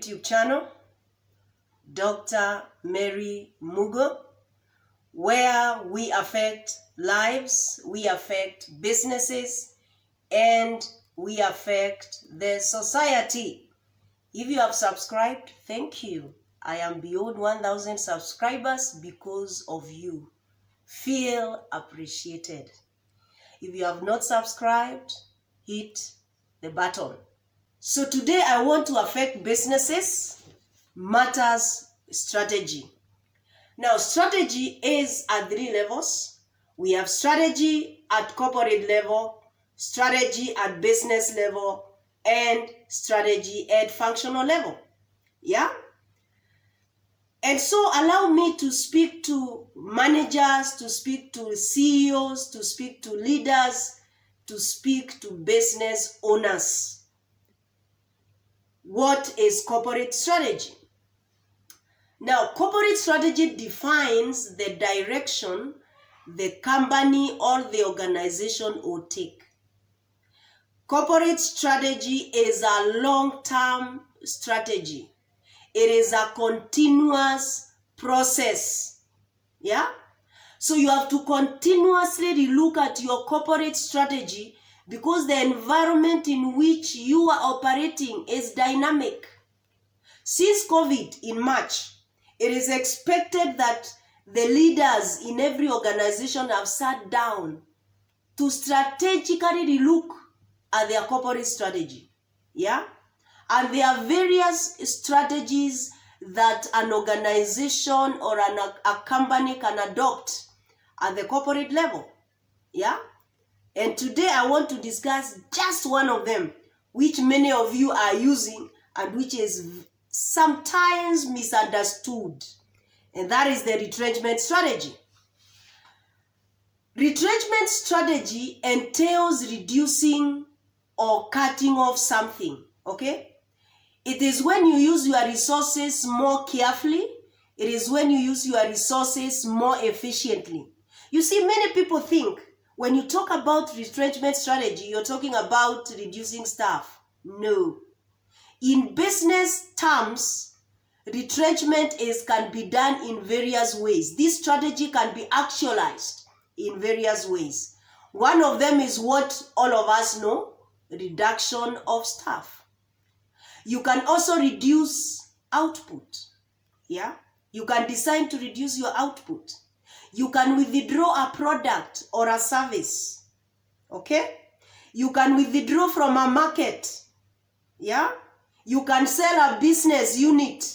YouTube channel, Dr. Mary Mugo, where we affect lives, we affect businesses, and we affect the society. If you have subscribed, thank you. I am beyond 1,000 subscribers because of you. Feel appreciated. If you have not subscribed, hit the button. So today I want to affect businesses, matters strategy. Now strategy is at 3 levels. We have strategy at corporate level, strategy at business level, and strategy at functional level. Yeah? And so allow me to speak to managers, to speak to CEOs, to speak to leaders, to speak to business owners. What is corporate strategy? Now, corporate strategy defines the direction the company or the organization will take. Corporate strategy is a long-term strategy. It is a continuous process. Yeah? So you have to continuously relook at your corporate strategy because the environment in which you are operating is dynamic. Since COVID in March, it is expected that the leaders in every organization have sat down to strategically relook at their corporate strategy. Yeah? And there are various strategies that an organization or a company can adopt at the corporate level. Yeah? And today I want to discuss just one of them, which many of you are using and which is sometimes misunderstood. And that is the retrenchment strategy. Retrenchment strategy entails reducing or cutting off something. Okay? It is when you use your resources more carefully. It is when you use your resources more efficiently. You see, many people think when you talk about retrenchment strategy, you're talking about reducing staff. No. In business terms, retrenchment can be done in various ways. This strategy can be actualized in various ways. One of them is what all of us know, reduction of staff. You can also reduce output. Yeah? You can decide to reduce your output. You can withdraw a product or a service. Okay? You can withdraw from a market. Yeah? You can sell a business unit.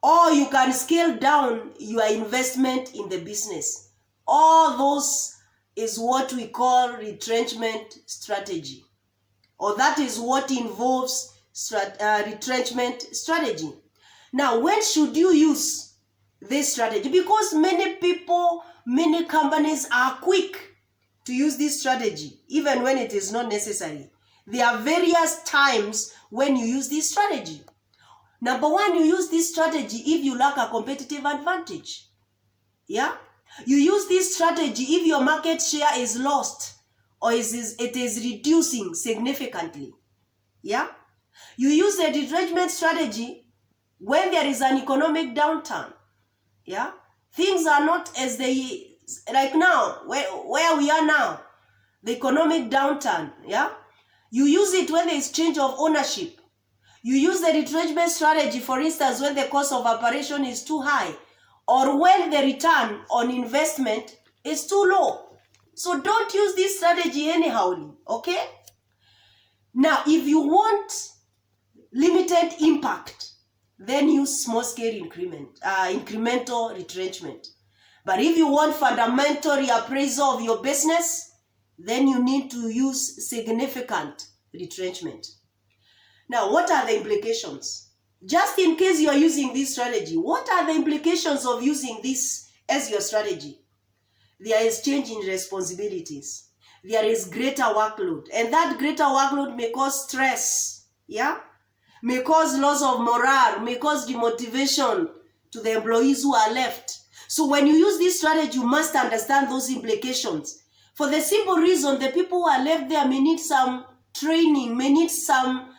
Or you can scale down your investment in the business. All those is what we call retrenchment strategy. Or that is what involves retrenchment strategy. Now, when should you use this strategy? Because many people, many companies are quick to use this strategy, even when it is not necessary. There are various times when you use this strategy. Number one, you use this strategy if you lack a competitive advantage. Yeah? You use this strategy if your market share is lost or it is reducing significantly. Yeah? You use the retrenchment strategy when there is an economic downturn. Yeah? Things are not as they, like now, where we are now, the economic downturn. Yeah? You use it when there is change of ownership. You use the retrenchment strategy, for instance, when the cost of operation is too high or when the return on investment is too low. So don't use this strategy anyhow, okay? Now, if you want limited impact, then use small-scale incremental retrenchment. But if you want fundamental reappraisal of your business, then you need to use significant retrenchment. Now, what are the implications? Just in case you are using this strategy, what are the implications of using this as your strategy? There is change in responsibilities. There is greater workload. And that greater workload may cause stress. Yeah? May cause loss of morale. May cause demotivation to the employees who are left. So when you use this strategy, you must understand those implications. For the simple reason, the people who are left there may need some training, may need some,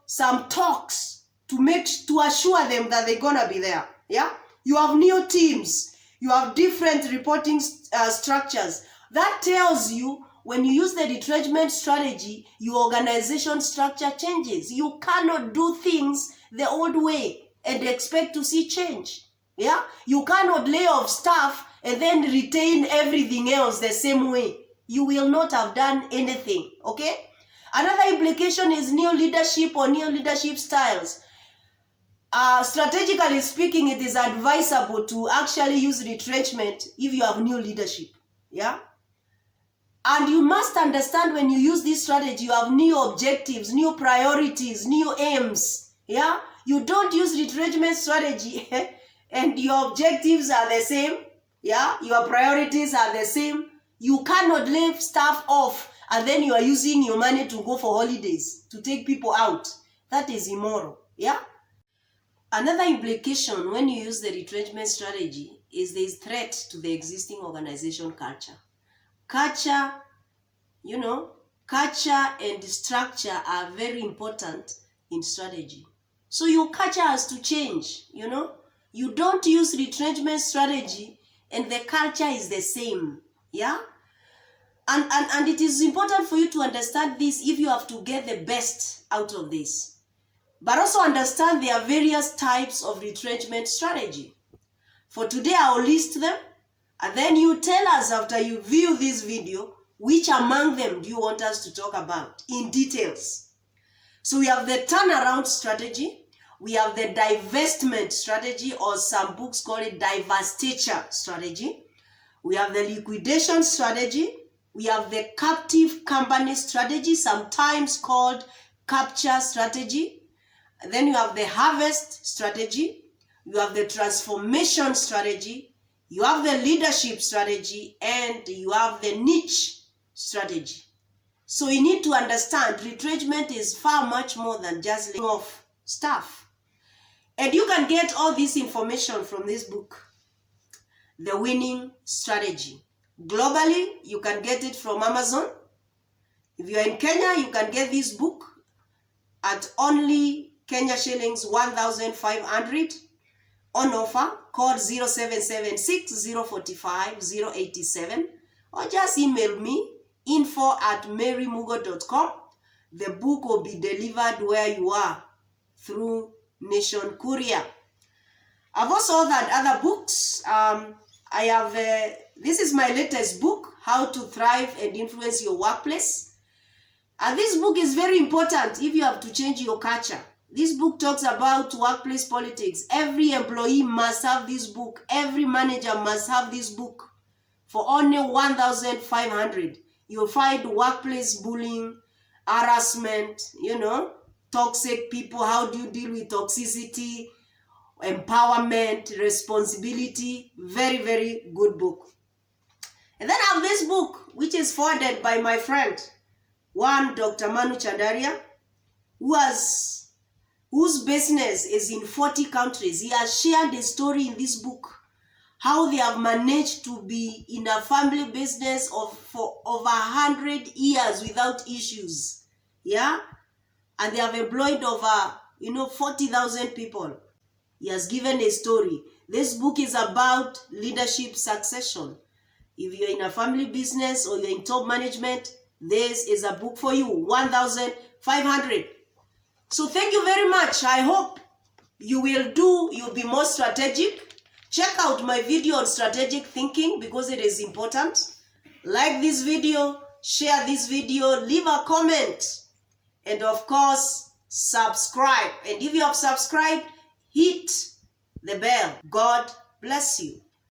some talks to assure them that they're gonna be there. Yeah, you have new teams, you have different reporting structures. That tells you when you use the retrenchment strategy, your organization structure changes. You cannot do things the old way and expect to see change. Yeah, you cannot lay off staff and then retain everything else the same way. You will not have done anything. Okay. Another implication is new leadership or new leadership styles. Strategically speaking, it is advisable to actually use retrenchment if you have new leadership. Yeah. And you must understand when you use this strategy, you have new objectives, new priorities, new aims. Yeah. You don't use retrenchment strategy and your objectives are the same. Yeah. Your priorities are the same. You cannot leave staff off and then you are using your money to go for holidays, to take people out. That is immoral. Yeah. Another implication when you use the retrenchment strategy is there is threat to the existing organization culture. Culture, culture and structure are very important in strategy. So your culture has to change, You don't use retrenchment strategy and the culture is the same. Yeah. And it is important for you to understand this if you have to get the best out of this. But also understand there are various types of retrenchment strategy. For today, I'll list them. And then you tell us after you view this video, which among them do you want us to talk about in details. So we have the turnaround strategy. We have the divestment strategy, or some books call it divestiture strategy. We have the liquidation strategy. We have the captive company strategy, sometimes called capture strategy. And then you have the harvest strategy. You have the transformation strategy. You have the leadership strategy. And you have the niche strategy. So you need to understand retrenchment is far much more than just laying off staff. And you can get all this information from this book, The Winning Strategy. Globally, you can get it from Amazon. If you are in Kenya, you can get this book at only Kenya shillings 1,500 on offer. Call 0776 045 087 or just email me info@marymugo.com. The book will be delivered where you are through Nation Courier. I've also authored other books. This is my latest book, How to Thrive and Influence Your Workplace. And this book is very important if you have to change your culture. This book talks about workplace politics. Every employee must have this book. Every manager must have this book. For only 1,500, you'll find workplace bullying, harassment, toxic people. How do you deal with toxicity? Empowerment, responsibility. Very, very good book. And then I have this book, which is forwarded by my friend, Dr. Manu Chandaria, whose business is in 40 countries. He has shared a story in this book, how they have managed to be in a family business for over 100 years without issues. Yeah? And they have employed over, 40,000 people. He has given a story. This book is about leadership succession. If you're in a family business or you're in top management, this is a book for you. 1,500. So thank you very much. I hope you'll be more strategic. Check out my video on strategic thinking because it is important. Like this video, share this video, leave a comment, and of course, subscribe. And if you have subscribed, hit the bell. God bless you.